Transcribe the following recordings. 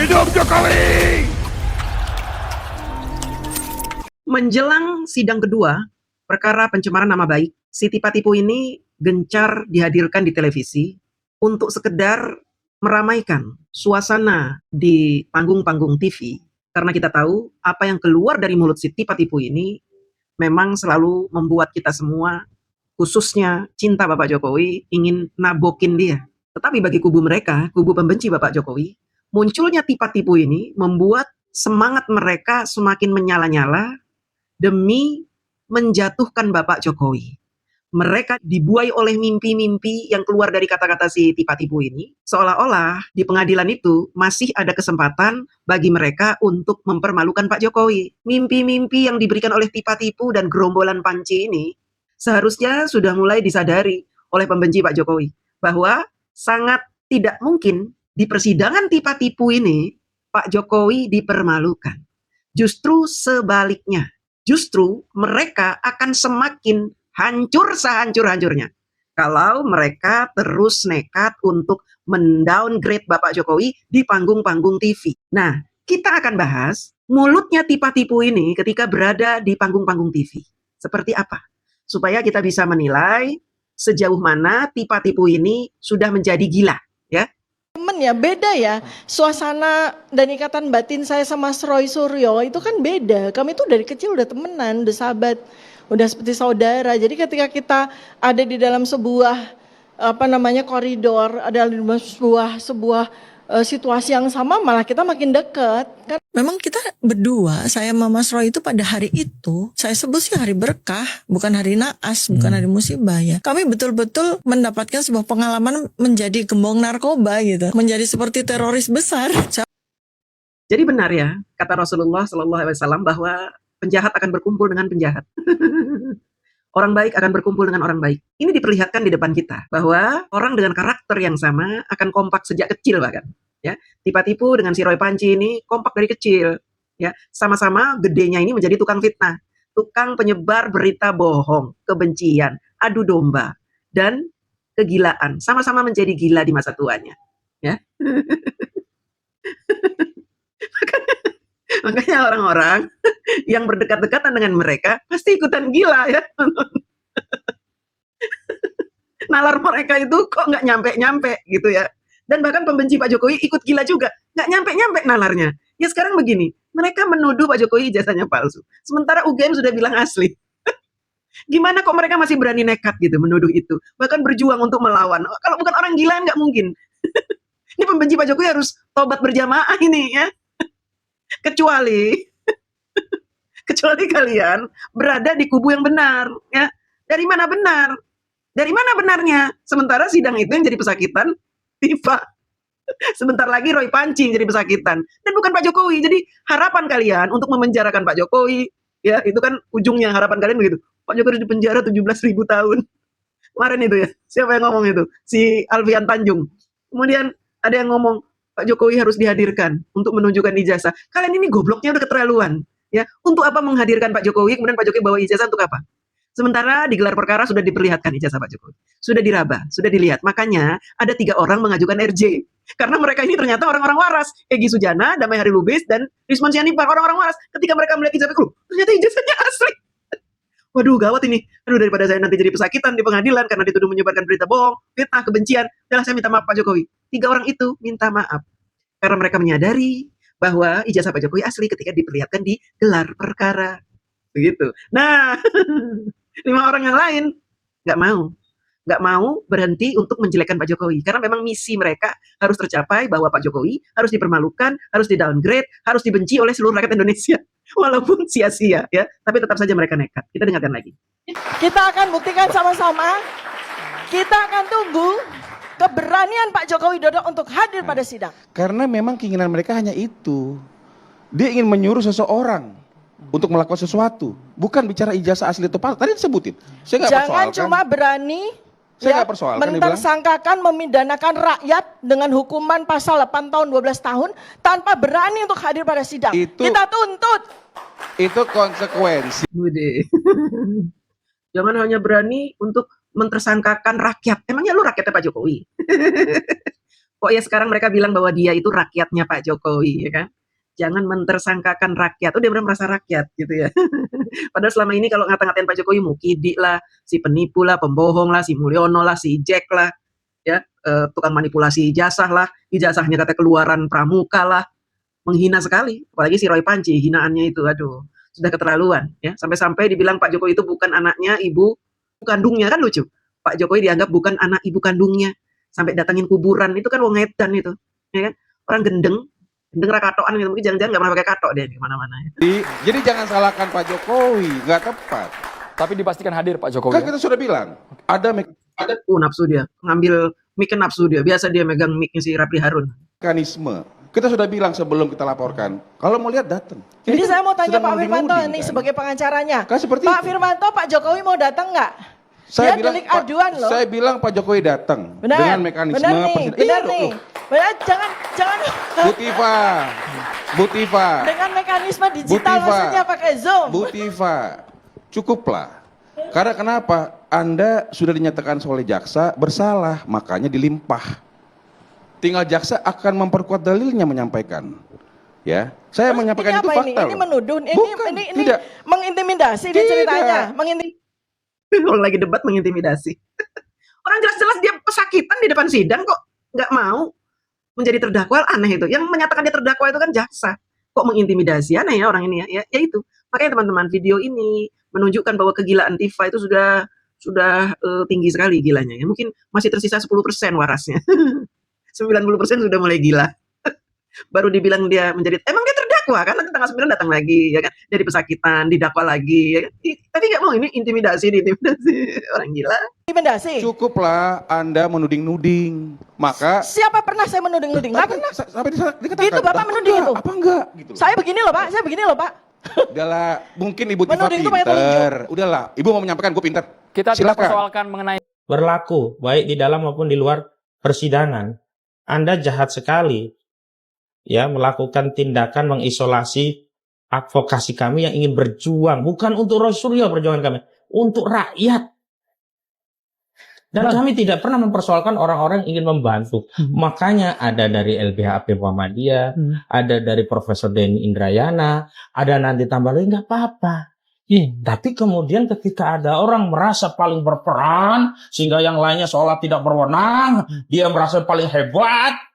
Hidup Jokowi! Menjelang sidang kedua, perkara pencemaran nama baik, si tipa-tipu ini gencar dihadirkan di televisi untuk sekedar meramaikan suasana di panggung-panggung TV. Karena kita tahu apa yang keluar dari mulut si tipa-tipu ini memang selalu membuat kita semua, khususnya cinta Bapak Jokowi, ingin nabokin dia. Tetapi bagi kubu mereka, kubu pembenci Bapak Jokowi, munculnya tipa-tipu ini membuat semangat mereka semakin menyala-nyala demi menjatuhkan Bapak Jokowi. Mereka dibuai oleh mimpi-mimpi yang keluar dari kata-kata si tipa-tipu ini, seolah-olah di pengadilan itu masih ada kesempatan bagi mereka untuk mempermalukan Pak Jokowi. Mimpi-mimpi yang diberikan oleh tipa-tipu dan gerombolan panci ini seharusnya sudah mulai disadari oleh pembenci Pak Jokowi, bahwa sangat tidak mungkin di persidangan tipa-tipu ini Pak Jokowi dipermalukan. Justru sebaliknya. Justru mereka akan semakin hancur sehancur-hancurnya kalau mereka terus nekat untuk mendowngrade Bapak Jokowi di panggung-panggung TV. Nah, kita akan bahas mulutnya tipa-tipu ini ketika berada di panggung-panggung TV. Seperti apa? Supaya kita bisa menilai sejauh mana tipa-tipu ini sudah menjadi gila, ya. Temen ya, beda ya. Suasana dan ikatan batin saya sama Roy Suryo itu kan beda. Kami tuh dari kecil udah temenan, udah sahabat, udah seperti saudara. Jadi ketika kita ada di dalam sebuah koridor, ada di dalam sebuah situasi yang sama, malah kita makin dekat. Kan Memang kita berdua, saya sama Mas Roy itu pada hari itu, saya sebut sih hari berkah, bukan hari naas, bukan hari musibah ya. Kami betul-betul mendapatkan sebuah pengalaman menjadi gembong narkoba gitu, menjadi seperti teroris besar. Jadi benar ya, kata Rasulullah SAW bahwa penjahat akan berkumpul dengan penjahat. Orang baik akan berkumpul dengan orang baik. Ini diperlihatkan di depan kita, bahwa orang dengan karakter yang sama akan kompak sejak kecil bahkan. Ya, tipa-tipu dengan si Roy Panci ini kompak dari kecil. Ya, sama-sama gedenya ini menjadi tukang fitnah, tukang penyebar berita bohong, kebencian, adu domba, dan kegilaan. Sama-sama menjadi gila di masa tuanya. Ya. Makanya orang-orang yang berdekat-dekatan dengan mereka pasti ikutan gila ya. Nalar mereka itu kok nggak nyampe-nyampe gitu ya. Dan bahkan pembenci Pak Jokowi ikut gila juga. Nggak nyampe-nyampe nalarnya. Ya sekarang begini, mereka menuduh Pak Jokowi ijazahnya palsu. Sementara UGM sudah bilang asli. Gimana kok mereka masih berani nekat gitu menuduh itu. Bahkan berjuang untuk melawan. Kalau bukan orang gila nggak mungkin. Ini pembenci Pak Jokowi harus tobat berjamaah ini ya. Kecuali kalian berada di kubu yang benar ya. Dari mana benar? Dari mana benarnya? Sementara sidang itu yang jadi pesakitan Tifa. Sebentar lagi Roy Panci yang jadi pesakitan dan bukan Pak Jokowi. Jadi harapan kalian untuk memenjarakan Pak Jokowi ya, itu kan ujungnya harapan kalian begitu. Pak Jokowi dipenjara 17.000 tahun. Kemarin itu ya. Siapa yang ngomong itu? Si Alfian Tanjung. Kemudian ada yang ngomong Pak Jokowi harus dihadirkan untuk menunjukkan ijazah. Kalian ini gobloknya udah keterlaluan. Ya, untuk apa menghadirkan Pak Jokowi, kemudian Pak Jokowi bawa ijazah untuk apa? Sementara di gelar perkara sudah diperlihatkan ijazah Pak Jokowi. Sudah diraba, sudah dilihat. Makanya ada 3 orang mengajukan RJ. Karena mereka ini ternyata orang-orang waras. Egy Sujana, Damai Hari Lubis, dan Rismon Sianipar, orang-orang waras. Ketika mereka melihat ijazah, ternyata ijazahnya asli. Waduh, gawat ini. Aduh, daripada saya nanti jadi pesakitan di pengadilan karena dituduh menyebarkan berita bohong, fitnah, kebencian. Udahlah, saya minta maaf Pak Jokowi. 3 orang itu minta maaf. Karena mereka menyadari bahwa ijazah Pak Jokowi asli ketika diperlihatkan di gelar perkara. Begitu. Nah, 5 orang yang lain nggak mau berhenti untuk menjelekkan Pak Jokowi karena memang misi mereka harus tercapai, bahwa Pak Jokowi harus dipermalukan, harus di-downgrade, harus dibenci oleh seluruh rakyat Indonesia walaupun sia-sia ya, tapi tetap saja mereka nekat. Kita dengarkan lagi. kita akan buktikan sama-sama. Kita akan tunggu keberanian Pak Joko Widodo untuk hadir pada sidang. Karena memang keinginan mereka hanya itu. Dia ingin menyuruh seseorang untuk melakukan sesuatu, bukan bicara ijazah asli atau palsu. Tadi disebutin. Saya nggak Jangan persoalkan. cuma berani Saya nggak persoalkan, dia bilang. mentersangkakan, memidanakan rakyat dengan hukuman pasal 8 tahun 12 tahun tanpa berani untuk hadir pada sidang. Kita tuntut. Itu konsekuensi. Bude. Jangan hanya berani untuk mentersangkakan rakyat. Emangnya lu rakyatnya Pak Jokowi? Kok ya sekarang mereka bilang bahwa dia itu rakyatnya Pak Jokowi, ya kan? Jangan mentersangkakan rakyat. Oh, dia benar merasa rakyat gitu ya. Padahal selama ini kalau ngata-ngatain Pak Jokowi, Mukidi lah, si penipu lah, pembohong lah, si Mulyono lah, si Jack lah, ya, tukang manipulasi ijazah lah, ijazahnya kata keluaran pramuka lah, menghina sekali. Apalagi si Roy Panci, hinaannya itu, aduh, sudah keterlaluan, ya. Sampai-sampai dibilang Pak Jokowi itu bukan anaknya ibu kandungnya, kan lucu. Pak Jokowi dianggap bukan anak ibu kandungnya, sampai datangin kuburan, itu kan wong edan itu, ya kan? Orang gendeng rakatoan gitu, mungkin jangan-jangan nggak pernah pakai katok deh di mana-mana. Jadi jangan salahkan Pak Jokowi, nggak tepat. Tapi dipastikan hadir Pak Jokowi. Kan kita sudah bilang, ada Nafsu dia, ngambil mic-nya nafsu dia. Biasa dia megang mic-nya si Rapli Harun. mekanisme. Kita sudah bilang sebelum kita laporkan, kalau mau lihat datang. Jadi saya mau tanya sedang Pak Firmanto menuding, nih kan? sebagai pengacaranya. Kan seperti Pak itu. Firmanto, Pak Jokowi mau datang nggak? Dia delik Pak- aduan loh. Saya bilang Pak Jokowi datang Benar, dengan mekanisme benar nih, presiden. benar Iya, nih. loh. Benar, jangan Bu Tifa, dengan mekanisme digital Bu Tifa. maksudnya pakai Zoom. Bu Tifa, cukuplah. Karena kenapa? Anda sudah dinyatakan oleh jaksa bersalah, makanya dilimpah. Tinggal jaksa akan memperkuat dalilnya menyampaikan. Ya, saya menyampaikan Ini itu apa fakta. ini? Ini loh. menuduh, Bukan, ini tidak. mengintimidasi dia Tidak. ceritanya. Orang lagi debat mengintimidasi. Orang jelas-jelas dia pesakitan di depan sidang kok nggak mau menjadi terdakwa, aneh itu. Yang menyatakan dia terdakwa itu kan jaksa. Kok mengintimidasi? Aneh ya orang ini ya. Ya itu. Makanya teman-teman, video ini menunjukkan bahwa kegilaan Tifa itu sudah tinggi sekali gilanya ya. Mungkin masih tersisa 10% warasnya. 90% sudah mulai gila. Baru dibilang dia menjadi, emang dia terdakwa kan, nanti tanggal 9 datang lagi ya kan, jadi pesakitan, didakwa lagi ya kan. Tapi nggak mau, ini intimidasi orang gila. Intimidasi. Cukuplah Anda menuding-nuding. Maka Siapa pernah saya menuding-nuding? Nggak pernah. sampai dikatakan. Itu Bapak menuding itu? Apa enggak gitu. Saya begini loh Pak, saya begini loh Pak. Udahlah, mungkin Ibu Tifa Menuding itu pakai pinter. Udahlah, Ibu mau menyampaikan gue pinter. Kita tidak Silakan. persoalkan mengenai berlaku baik di dalam maupun di luar persidangan. Anda jahat sekali ya melakukan tindakan mengisolasi advokasi kami yang ingin berjuang, bukan untuk Roy Suryo perjuangan kami, untuk rakyat. Dan kami tidak pernah mempersoalkan orang-orang yang ingin membantu. Makanya ada dari LBH Muhammadiyah, ada dari Profesor Denny Indrayana, ada nanti tambah lagi, nggak apa-apa. Tapi kemudian ketika ada orang merasa paling berperan, sehingga yang lainnya seolah tidak berwenang, dia merasa paling hebat.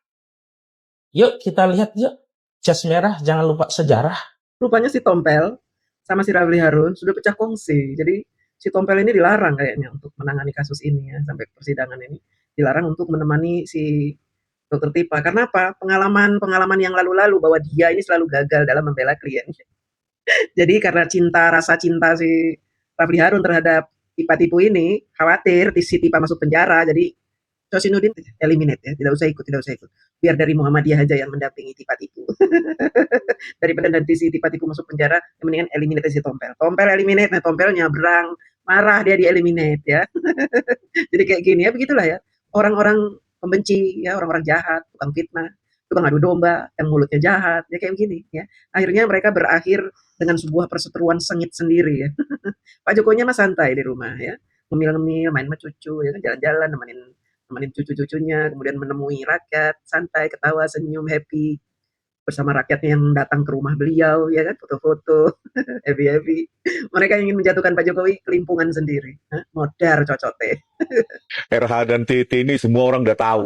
Yuk kita lihat yuk, jas merah, jangan lupa sejarah. Rupanya si Tompel sama si Rapli Harun sudah pecah kongsi. Jadi si Tompel ini dilarang kayaknya untuk menangani kasus ini ya, sampai persidangan ini dilarang untuk menemani si Dr. Tifa. Karena apa? Pengalaman yang lalu-lalu bahwa dia ini selalu gagal dalam membela kliennya. Jadi karena rasa cinta si Rapli Harun terhadap Tifa Tipu ini, khawatir si Tifa masuk penjara, jadi Cosinudin eliminate ya, tidak usah ikut. Biar dari Muhammadiyah aja yang mendampingi Tifa Tipu. Daripada nanti si Tifa Tipu masuk penjara, yang mendingan eliminate si Tompel. Tompel eliminate, nah Tompel nyabrang, marah dia di eliminate ya. Jadi kayak gini ya, begitulah ya. Orang-orang pembenci ya, orang-orang jahat, tukang fitnah, tukang adu domba, yang mulutnya jahat, ya kayak begini ya. Akhirnya mereka berakhir dengan sebuah perseteruan sengit sendiri ya. Pak Jokowinya mah santai di rumah ya, ngemil-ngemil, main sama cucu ya kan, jalan-jalan nemenin cucu-cucunya, kemudian menemui rakyat, santai, ketawa, senyum, happy bersama rakyatnya yang datang ke rumah beliau ya kan, foto-foto, happy. Mereka ingin menjatuhkan Pak Jokowi kelimpungan sendiri, modar cocote. RH dan TT ini semua orang udah tahu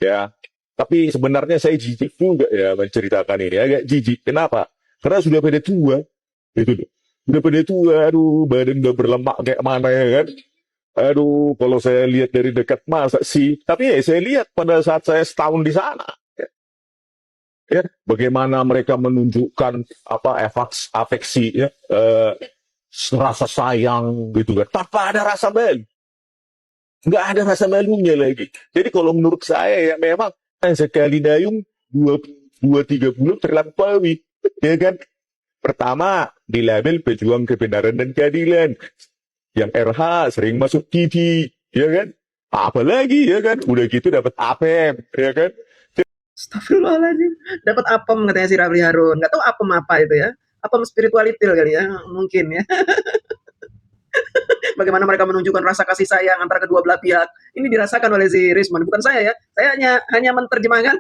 ya, tapi sebenarnya saya jijik juga ya menceritakan ini, agak jijik. Kenapa? Karena sudah pada tua itu, udah pada tua, aduh badan udah berlemak kayak mana ya kan. Aduh, kalau saya lihat dari dekat masa sih, tapi ya saya lihat pada saat saya setahun di sana, ya bagaimana mereka menunjukkan apa afeksi, ya, rasa sayang gitu kan, tanpa ada rasa malu, nggak ada rasa malunya lagi. Jadi kalau menurut saya ya memang sekali dayung 2-3 bulan terlampaui, ya kan. Pertama di label pejuang kebenaran dan keadilan. Yang RH sering masuk TV, ya kan? Apalagi, ya kan? Udah gitu dapat apem, ya kan? Astagfirullahaladzim. Dapat apem katanya si Rapli Harun. Nggak tahu apem apa itu ya. Apem spiritualitil kali ya, mungkin ya. bagaimana mereka menunjukkan rasa kasih sayang antara kedua belah pihak. Ini dirasakan oleh si Rismond, bukan saya ya. Saya hanya menerjemahkan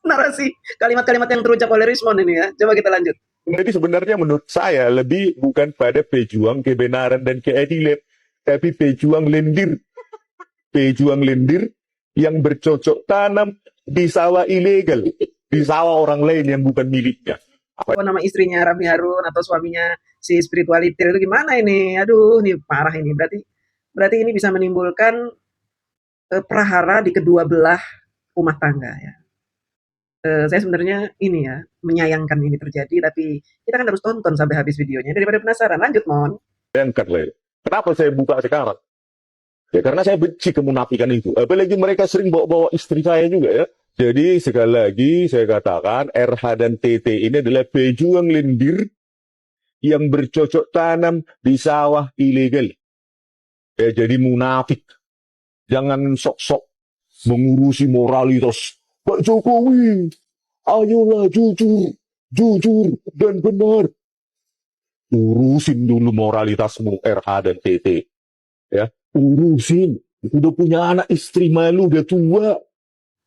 narasi kalimat-kalimat yang terucap oleh Rismond ini ya. Coba kita lanjut. Jadi sebenarnya menurut saya lebih bukan pada pejuang kebenaran dan keadilan, tapi pejuang lendir. Pejuang lendir yang bercocok tanam di sawah ilegal, di sawah orang lain yang bukan miliknya. Apa nama istrinya Raffi Harun atau suaminya si spirituality itu gimana ini? Aduh, ini parah ini. Berarti ini bisa menimbulkan prahara di kedua belah rumah tangga ya. Saya sebenarnya ini ya, menyayangkan ini terjadi, tapi kita kan harus tonton sampai habis videonya daripada penasaran. Lanjut, Mon. Bayangkan, Le. Kenapa saya buka sekarang? Ya karena saya benci kemunafikan itu. Apalagi mereka sering bawa-bawa istri saya juga ya. Jadi sekali lagi saya katakan RH dan TT ini adalah pejuang lendir yang bercocok tanam di sawah ilegal. Ya jadi munafik. Jangan sok-sok mengurusi moralitas. Pak Jokowi, ayolah jujur dan benar. Urusin dulu moralitasmu RH dan TT. Ya, urusin. Udah punya anak istri malu, udah tua.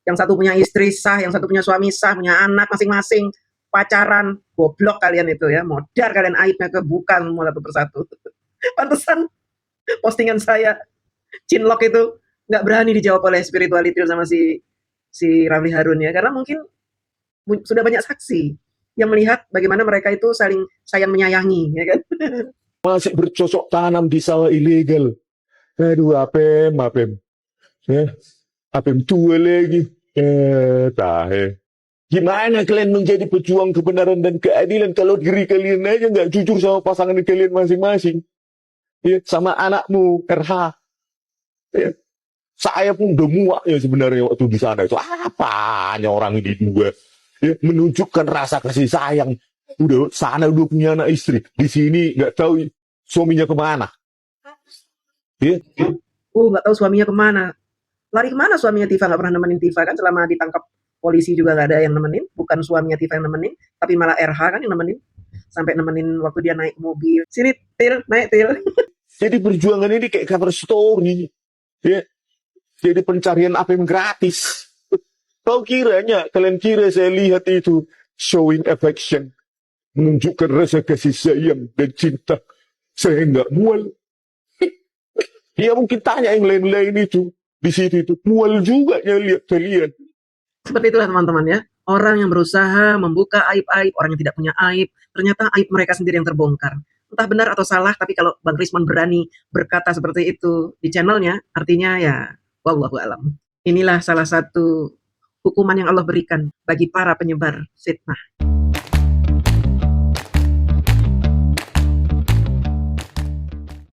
Yang satu punya istri sah, yang satu punya suami sah, punya anak masing-masing, pacaran, goblok kalian itu ya, modar kalian, aibnya kebuka semua satu persatu. Pantesan postingan saya, Cinlok itu nggak berani dijawab oleh spirituality sama si Raffi Harun ya, karena mungkin sudah banyak saksi yang melihat bagaimana mereka itu saling sayang menyayangi, ya kan? Masih bercocok tanam di sawah ilegal. Aduh, apem. Ya, apem tua lagi. Tahe. Gimana kalian menjadi pejuang kebenaran dan keadilan kalau diri kalian aja nggak jujur sama pasangan kalian masing-masing? Ya, sama anakmu, RH. Ya. Saya pun udah muak ya sebenarnya waktu di sana itu. Apanya orang ini dua? Ya, menunjukkan rasa kasih sayang. Udah sana udah punya anak istri. Di sini nggak tahu suaminya kemana. Ya. Nggak tahu suaminya kemana. Lari kemana suaminya Tifa? Nggak pernah nemenin Tifa kan selama ditangkap polisi juga nggak ada yang nemenin. Bukan suaminya Tifa yang nemenin, tapi malah RH kan yang nemenin. Sampai nemenin waktu dia naik mobil. Sini, Til, naik Til. Jadi perjuangan ini kayak cover story. Ya. Jadi pencarian apa yang gratis. Kalian kira saya lihat itu showing affection. Menunjukkan rasa kasih sayang dan cinta. Saya nggak mual. Ya mungkin tanya yang lain-lain itu. Di situ itu. Mual juga ya lihat kalian. Seperti itulah teman-teman ya. Orang yang berusaha membuka aib-aib, orang yang tidak punya aib, ternyata aib mereka sendiri yang terbongkar. Entah benar atau salah, tapi kalau Bang Rismond berani berkata seperti itu di channelnya, artinya ya wallahu alam. Inilah salah satu hukuman yang Allah berikan bagi para penyebar fitnah.